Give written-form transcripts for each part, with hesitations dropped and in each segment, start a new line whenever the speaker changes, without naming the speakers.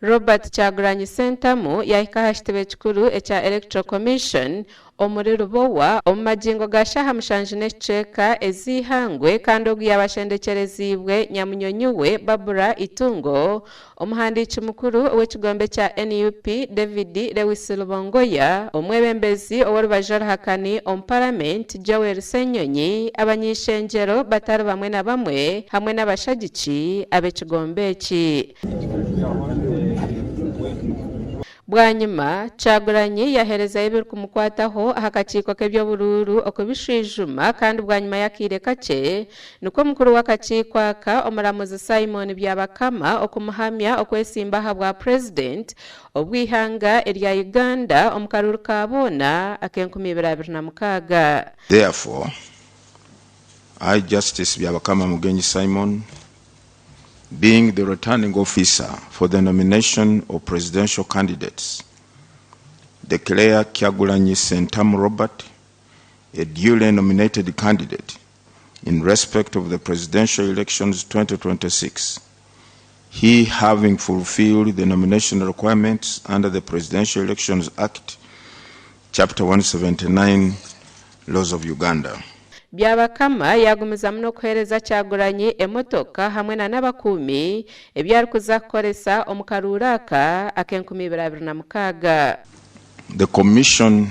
Robert Kyagulanyi Sentamu yahika hashtebe kikuru echa Electoral Commission omuriro bowa omumagingo gashaha mushanje n'ekicweka Ageihangwe kandi ogu yabashendekerezibwe nyamunyonyiwe Barbara Itungo omuhandiiki mukuru ow'ekigombe kya NUP David Lewis Lubongoya omwebembezi ow'orubajorahakani omu Parliament Joel Senyonyi abanyishenjero batari bamwe na bamwe hamwe n'abashagiki ab'ekigombe eki. Bwanyuma Kyagulanyi yahereza ebiri kumukwataho akakiiko k'ebyobururu okubishwijuma kandi bwanyuma yakire kake nuko mukuru w'akakiiko aka omuramuzi Simon Byabakama okumuhamya okwesimba ahabwa president obw'ihanga erya Uganda omu karuru ka Abaana ak'Enkumiibiri
Therefore, I, Justice Byabakama Mugenyi Simon, being the returning officer for the nomination of presidential candidates, declare Kyagulanyi Sentamu Robert a duly nominated candidate in respect of the presidential elections 2026, he having fulfilled the nomination requirements under the Presidential Elections Act, Chapter 179, Laws of Uganda.
Byabakama yagumiza muno kuhereza Kyagulanyi emotoka hamwe na n'abakumi ebyari kuzakoresa omukarura aka ak'Enkumiibiri.
The commission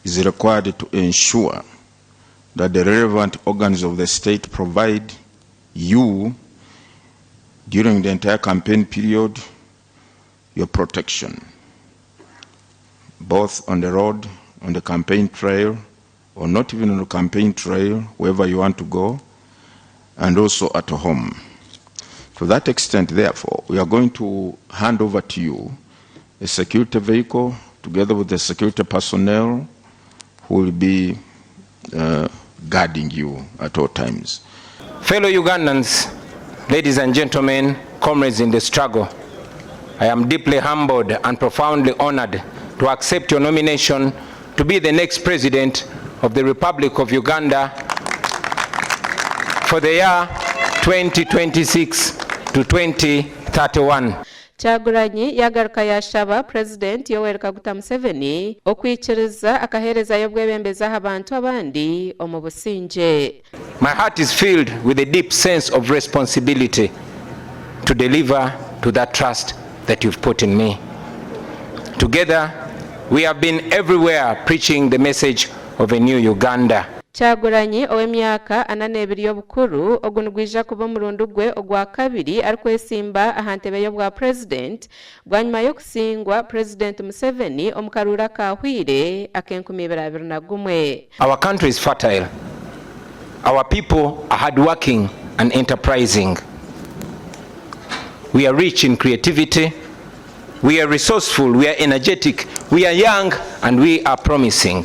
is required to ensure that the relevant organs of the state provide you during the entire campaign period your protection, both on the road, on the campaign trail, or not even on the campaign trail, wherever you want to go, and also at home. To that extent, therefore, we are going to hand over to you a security vehicle together with the security personnel who will be guarding you at all times.
Fellow Ugandans, ladies and gentlemen, comrades in the struggle, I am deeply humbled and profoundly honored to accept your nomination to be the next president of the Republic of Uganda for the year 2026 to 2031.
Kyagulanyi yagaruka yaashaba President Yoweri Kaguta Museveni okwikiriza akahereza y'obwebembeza abantu abandi omu businge.
My heart is filled with a deep sense of responsibility to deliver to that trust that you've put in me. Together, we have been everywhere preaching the message of a new Uganda.
Kyagulanyi ow'emyaka 42 y'obukuru ogunugwija kuba omurundi gwe ogwa kabiri arikwesimba ahantebe y'obwa president bwanyuma y'okusingwa President Museveni omu karura kahwire ak'Enkumiibiri.
Our country is fertile. Our people are hardworking and enterprising. We are rich in creativity. We are resourceful. We are energetic. We are young and we are promising.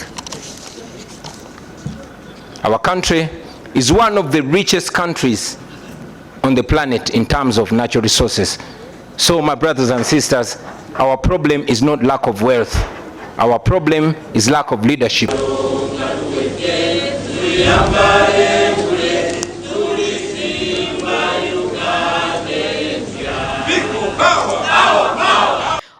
Our country is one of the richest countries on the planet in terms of natural resources. So, my brothers and sisters, our problem is not lack of wealth. Our problem is lack of leadership.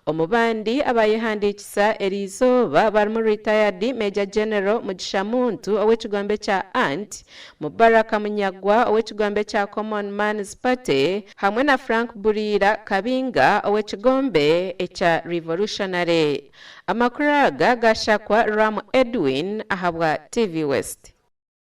Omubandi abayehandiikisa erizooba barimu retired Major General Mugisha Muntu ow'ekigombe kya Ant, Mbarara Kamunyagwa ow'ekigombe kya Common Man's Party hamwe na Frank Burira Kabinga ow'ekigombe ekya Revolutionary. Amakuru aga gashakwa Ram Edwin ahabwa TV West.